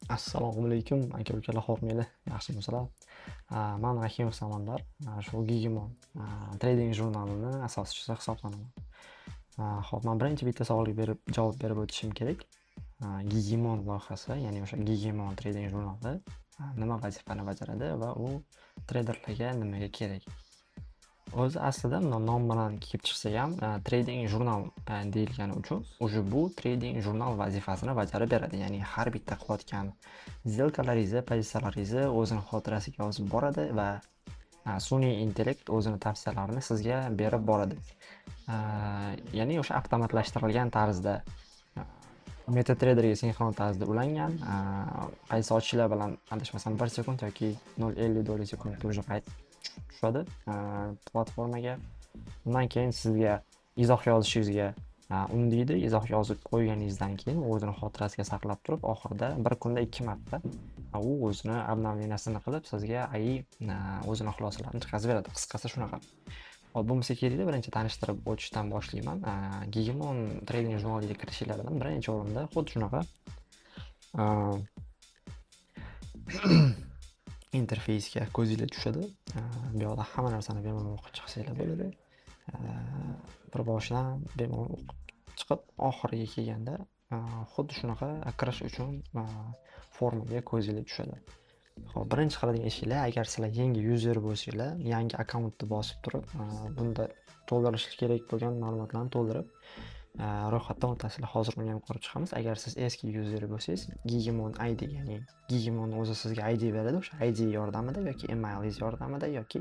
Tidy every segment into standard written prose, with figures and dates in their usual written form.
Assalomu alaykum aka-ukalar, xo'pmiylar, yaxshimisizlar? Men Rahimov Samandar, shu Gigimon trading jurnalini asoschisi hisoblanaman. Xo'p, men birinchi bitta savolga javob berib o'tishim kerak. Gigimon loyihasi, ya'ni o'sha Gigimon trading jurnali nima vazifani bajaradi va u treyderlarga nimaga kerak? O'zi aslida nom bilan kelib chiqsa ham trading jurnal deyilgani uchun уже bu trading jurnal vazifasini bajarib beradi. Ya'ni har bitta qilayotgan сделкалаringizni, pozitsiyalaringizni o'zini xotirasiga yozib boradi va sun'iy intellekt o'zini tavsiyalarini sizga berib boradi. Ya'ni o'sha avtomatlashtirilgan tarzda MetaTraderga sinxron tarzda ulangan, qaysi ochishlar bilan adashmasam 1 sekund yoki 0.50 sekundda уже qaytib tushadi platformaga. Undan keyin sizga izoh yozishingizga undaydi. Izoh yozib qo'yganingizdan keyin o'zini xotirasiga saqlab turib, oxirida bir kunda 2 marta u o'zini обновлениясini qilib sizga o'zini xulosalarini chiqarib beradi. Qisqasi shunaqa. Hop, bo'lmasa kerakda birinchi tanishtirib o'tishdan boshlayman. Gigimon trading jurnaliga kirishinglardan birinchi o'rinda xuddi shunaqa interfeysga ko'zingiz tushadi. Bu yoqda hamma narsani bemalol o'qib chiqsanglar bo'ladi. Bir boshidan bemalol o'qib chiqib, oxiriga kelganda xuddi shunaqa kirish uchun formaga ko'zingiz tushadi. Xo'p, birinchi qiladigan ishinglar, agar sizlar yangi user bo'lsanglar, yangi akkauntni bosib turib, bunda to'ldirish kerak bo'lgan ma'lumotlarni to'ldirib, ro'yxatdan o'tasizlar. Hozir uni ham ko'rib chiqamiz. Agar siz eski user bo'lsangiz, Gigimon ID, ya'ni Gigimon o'zi sizga ID beradi. O'sha ID yordamida yoki emailingiz yordamida yoki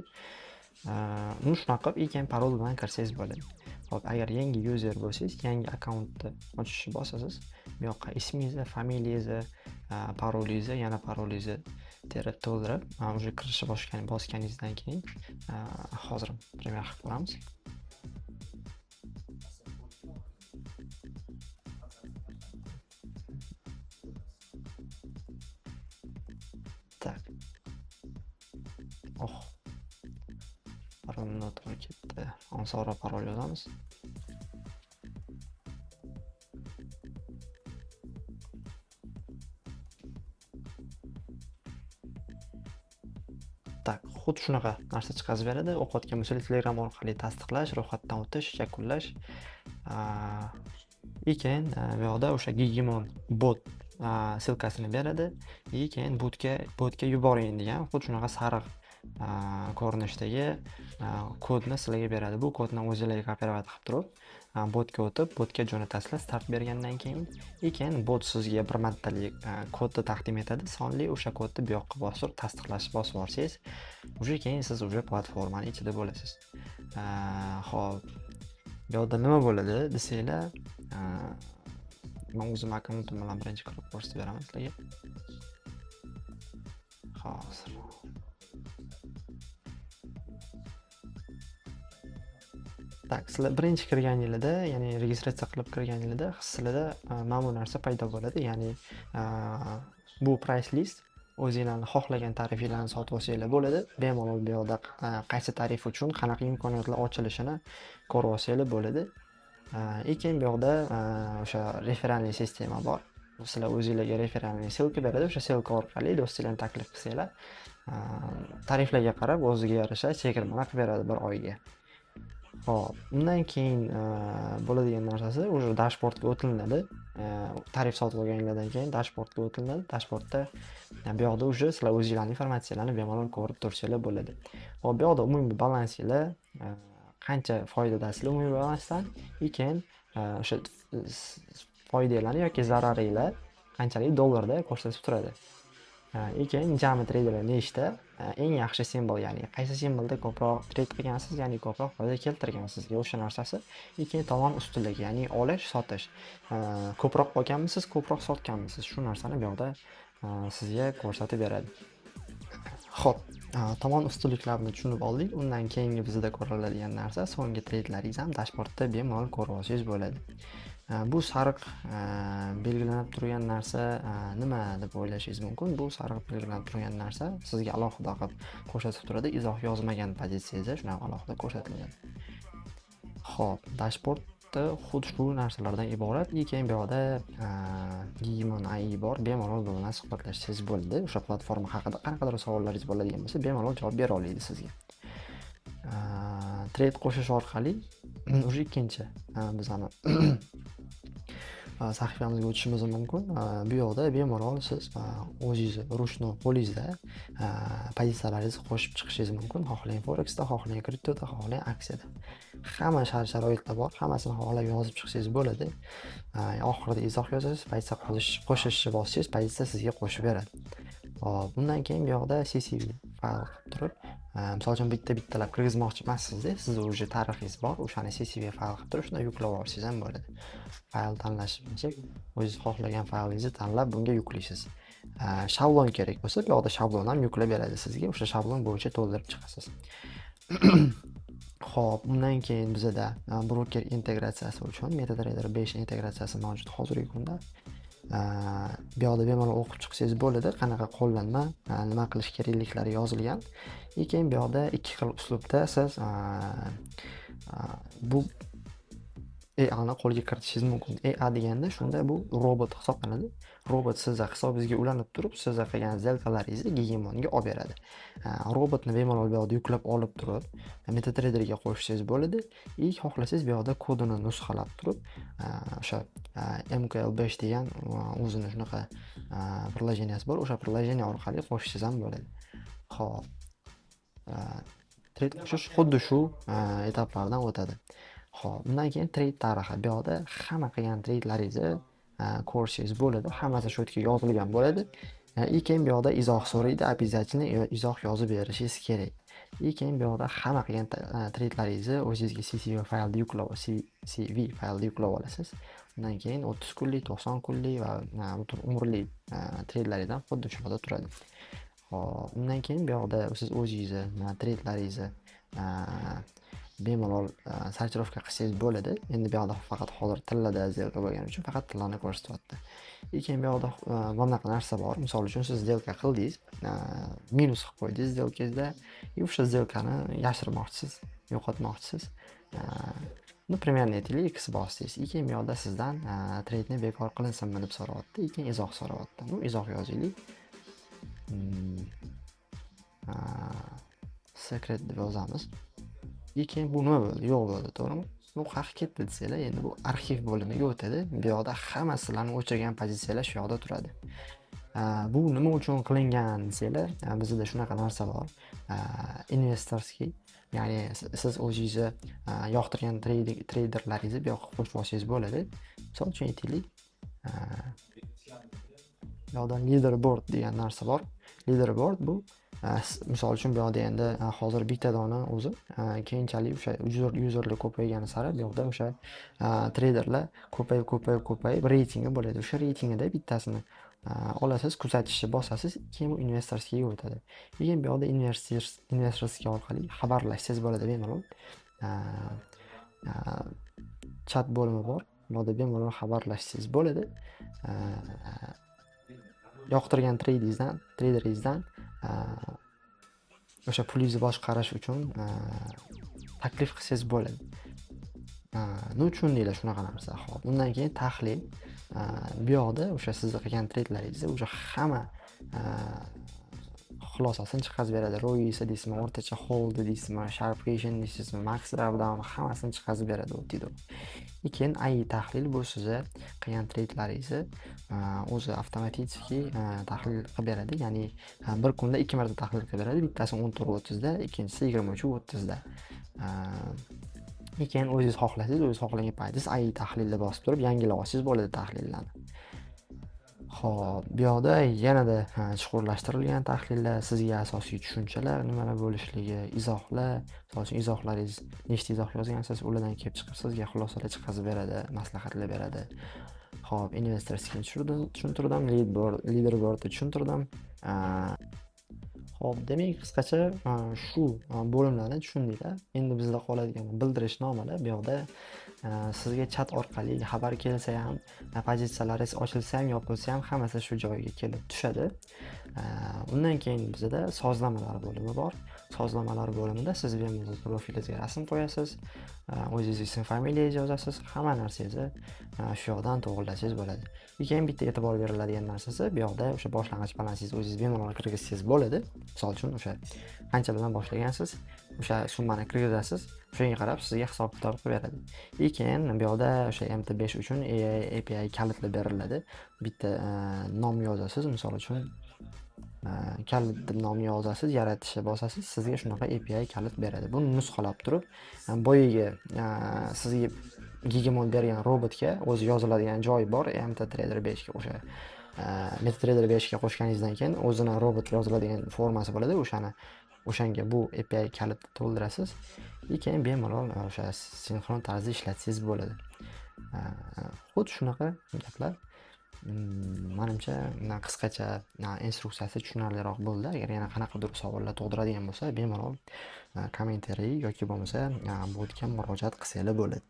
shunaqa qilib parol bilan kirsangiz bo'ladi. Hop, agar yangi user bo'lsangiz, yangi akkauntni ochishni bosasiz. Bu yoqqa ismingizni, familiyangizni, parolingizni, yana parolingizni terib to'ldirib, уже kirishni bosganingizdan keyin hozir premyer qilib ko'ramiz. Tak. Bir minut ketdi. Ansora parol yozamiz. Tak, xuddi shunaqa narsa chiqarib beradi. O'qiyotgan bo'lsangiz Telegram orqali tasdiqlash, ro'yxatdan o'tish, yakunlash. Keyin bu yoqda o'sha Gigimon bot silkasini beradi. Keyin botga yuboring degan xuddi shunaqa sariq ko'rinishdagi kodni sizlarga beradi. Bu kodni o'zingizlarga kopировать qilib turib, botga o'tib, botga jo'natasizlar. Start bergandan keyin bot sizga bir martalik kodni taqdim etadi. Sonli o'sha kodni bu yoqqa bosib tasdiqlash bosib borsangiz, уже keyin siz уже platformaning ichida bo'lasiz. Xo'p, bu yoqda nima bo'ladi desanglar, men o'zim akkauntim bilan birinchi kirib ko'rsatib beraman sizlarga. Hozir tak, sizlar birinchi kirganingizda, ya'ni registratsiya qilib kirganingizda sizlarda mana bu narsa paydo bo'ladi. Ya'ni bu price list, o'zingizlarning xohlagan tarifinglarni sotib olsanglar bo'ladi. Bemalol bu yoqda qaysi tarif uchun qanaqa imkoniyatlar ochilishini ko'rib olsanglar bo'ladi. Keyin bu yoqda o'sha referalniy sistema bor. Sizlar o'zingizlarga referalniy ссылка beradi. O'sha ссылка orqali do'stinglarni taklif qilsanglar, tariflarga qarab o'ziga yarasha chegirmalar qilib beradi bir oyga. Hop, undan keyin bo'ladigan narsasi o'sha dashbordga o'tilinadi. Tarif sotib olganingizdan keyin dashbordga o'tilinadi. Dashbordda bu yoqda o'sha sizlar o'zingizlarning informatsiyalarini bemalol ko'rib tursanglar bo'ladi. Hop, bu yoqda umumiy balansinglar, qancha foydadasizlar umumiy balansdan, keyin o'sha foydalarni yoki zararinglar qanchalik dollarda ko'rsatib turadi. Keyin jami treyderlar nechta, eng yaxshi simbol, ya'ni qaysi simbolda ko'proq trade qilgansiz, ya'ni ko'proq foyda keltirgansiz, o'sha narsasi. Keyin tomon ustunligi, ya'ni olish, sotish. Ko'proq olganmisiz, ko'proq sotganmisiz, shu narsani bu yoqda sizga ko'rsatib beradi. Xo'p, tomon ustunliklarini tushunib oldik. Undan keyingi bizda ko'riladigan narsa, so'nggi treyderlaringiz ham dashbordda bemalol ko'rib olsangiz bo'ladi. Bu sariq belgilanib turgan narsa nima deb o'ylashingiz mumkin? Bu sariq belgilanib turgan narsa sizga alohida qilib ko'rsatib turadi. Izoh yozmagan pozitsiyada shunaqa alohida ko'rsatilgan. Xo'p, dashbord ro'yxatda xuddi shu narsalardan iborat. И keyin bu yoqda Gigimon AI bor. Bemalol bu bilan suhbatlashishingiz bo'ladi. O'sha platforma haqida qanaqadir savollaringiz bo'ladigan bo'lsa, bemalol javob bera oladi sizga. Trade qo'shish orqali o'sha ikkinchi bizani sahifamizga o'tishimiz mumkin. Bu yoqda bemalol siz o'zingiz ruchnoy qo'lingizda pozitsiyalaringizni qo'shib chiqishingiz mumkin. Xohlang foreksda, xohlang kriptoda, xohlang aksiyada. Hamma shart-sharoitlar bor. Hammasini xohlab yozib chiqsangiz bo'ladi. Oxirida izoh yozasiz, pozitsiya qo'shishni bossangiz, pozitsiya sizga qo'shib beradi. Hop, bundan keyin bu yoqda CSV fayl qilib turib, misol uchun bittalab kirgizmoqchi emassizda, sizning o'sha tarixingiz bor, o'shani CSV fayl qilib turib, shunda yuklab olsangiz ham bo'ladi. Fayl tanlash bo'yicha o'zingiz xohlagan faylingizni tanlab bunga yuklaysiz. Shablon kerak bo'lsa, bu yoqda shablon ham yuklab beradi sizga. O'sha shablon bo'yicha to'ldirib chiqasiz. Xo'p, undan keyin bizda broker integratsiyasi uchun MetaTrader 5 integratsiyasi mavjud hozirgi kunda. Bu yoqda bemalol o'qib chiqsangiz bo'ladi, qanaqa qo'llanma, nima qilish kerakliklari yozilgan. Keyin bu yoqda ikki xil uslubda siz bu AI ni qo'lga kiritishingiz mumkin. AI deganda shunda bu robot hisoblanadi. Robot sizning hisobingizga ulanib turib, siz qilgan zelkalaringizni Gigimonga olib beradi. Robotni bemalol bu yoqda yuklab olib turib, MetaTraderga qo'shsangiz bo'ladi. Xohlasangiz bu yoqda kodini nusxalab turib, o'sha MQL5 degan o'zini shunaqa приложениесі bor. O'sha приложение orqali qo'shishingiz ham bo'ladi. Xo'p. Trade qo'shish xuddi shu etaplardan o'tadi. Xo'p, undan keyin trade tarixi. Bu yoqda hamma qilgan trade'laringizni ko'rishingiz bo'ladi. Hammasi shu yerga yozilgan bo'ladi. Keyin bu yoqda izoh so'raydi, обязательно izoh yozib berishingiz kerak. Keyin bu yoqda hamma qilgan trade'laringizni o'zingizga CSV faylda yuklab olasiz. Undan keyin 30 kunlik, 90 kunlik va butun umrlik trade'laringizdan xuddi shu yerda turadi. Xo'p, undan keyin bu yoqda siz o'zingizni trade'laringizni bemalol sortirovka qilsangiz bo'ladi. Endi bu yoqda faqat hozir tillada zelka bo'lgani uchun faqat tillani ko'rsatyapti. Keyin bu yoqda bunaqa narsa bor. Misol uchun siz zelka qildingiz, minus qilib qo'ydingiz zelkangizda, o'sha zelkani yashirmoqchisiz, yo'qotmoqchisiz. Примерно aytaylik, X bosdingiz. Keyin bu yoqda sizdan trade'ni bekor qilinsinmi deb so'rayapti. Keyin izoh so'rayapti. Izoh yozaylik. Secret deb yozamiz. Keyin bu nima bo'ldi? Yo'q bo'ldi, to'g'rimi? Bu haqi ketdi desanglar, endi bu arxiv bo'limiga o'tadi. Bu yoqda hamma sizlarning o'chirgan pozitsiyalar shu yoqda turadi. Bu nima uchun qilingan desanglar, bizda shunaqa narsa bor. Investorskiy, ya'ni siz o'zingizni yoqtirgan traderlaringizni bu yoqqa qo'shib olsangiz bo'ladi. Misol uchun aytaylik, bu yoqda leaderboard degan narsa bor. Leaderboard bu misol uchun bu yoqda endi hozir bittadoni o'zi keyinchalik o'sha userlar ko'paygani sari bu yoqda o'sha traderlar ko'payib reytingi bo'ladi. O'sha reytingida bittasini olasiz, kuzatishni bosasiz, keyin bu investorskiga o'tadi. Keyin bu yoqda investorskiy orqali xabarlashsangiz bo'ladi bemalol. Chat bo'limi bor. Bu yoqda bemalol xabarlashsangiz bo'ladi. Yoqtirgan traderingizdan o'sha pulingizni boshqarish uchun taklif qilsangiz bo'ladi. Nima uchun deylar shunaqa narsa? Xo'p, undan keyin tahlil. Bu yoqda o'sha siz qilgan trade'laringizni o'sha hamma xulosasini chiqarib beradi. ROI deysizmi, o'rtacha hold deysizmi, sharp position deysizmi, max drawdown hammasini chiqarib beradi o'tida. Keyin AI tahlil bu sizni qilgan trade'laringizni o'zi avtomatik tahlil qilib beradi. Ya'ni bir kunda 2 marta tahlil qilib beradi. Bittasi 14:30 da, ikkinchisi 23:30 da. Keyin o'zingiz xohlasangiz, o'zingiz xohlagan paytingiz AI tahlilni bosib turib yangilab olsangiz bo'ladi tahlillarni. Xo'p, bu yoqda yanada chuqurlashtirilgan tahlillar, sizga asosiy tushunchalar, nimalar bo'lishligi, izohlar, misol uchun izohlaringiz, nechta izoh yozgansiz, ulardan kelib chiqib sizga xulosalar chiqarib beradi, maslahatlar beradi. Xo'p, investorskiy tushuntirdim, leaderboardni tushuntirdim. Xo'p, demak qisqacha shu bo'limlarni tushundinglar. Endi bizda qoladigan bildirishnomalar bu yoqda sizga chat orqali xabar kelsa ham, pozitsiyalaringiz ochilsa ham, yopilsa ham hammasi shu joyga kelib tushadi. Undan keyin bizda sozlamalar bo'limi bor. Sozlamalar bo'limida siz bemalol profilingizga rasm qo'yasiz, o'zingiz ism familiyangizni yozasiz, hamma narsangizni shu yoqdan to'g'rilasangiz bo'ladi. Keyin bitta e'tibor beriladigan narsasi, bu yoqda o'sha boshlang'ich balansingizni o'zingiz bemalol kirgizsangiz bo'ladi. Misol uchun o'sha qanchadan boshlagansiz, o'sha summani kirgizasiz, shunga qarab sizga hisob-kitob qilib beradi. Keyin bu yoqda o'sha MT5 uchun API kalitlar beriladi. Bitta nom yozasiz, misol uchun kalit deb nom yozasiz, yaratishga bosasiz, sizga shunaqa API kalit beradi. Buni nusxalab turib, boyagi sizga Gigamon bergan robotga o'zi yoziladigan joyi bor, MetaTrader 5 ga o'sha MetaTrader 5 ga qo'shganingizdan keyin o'zini robot yoziladigan formasi bo'ladi, o'shanga bu API kalitni to'ldirasiz. Keyin bemalol o'sha sinxron tarzda ishlatsangiz bo'ladi. Xuddi shunaqa gaplar. Menimcha qisqacha instruksiyasi tushunarliroq bo'ldi. Agar yana qanaqadir savollar tug'diradigan bo'lsa, bemalol kommentariy yoki bo'lmasa botga murojaat qilsanglar bo'ladi.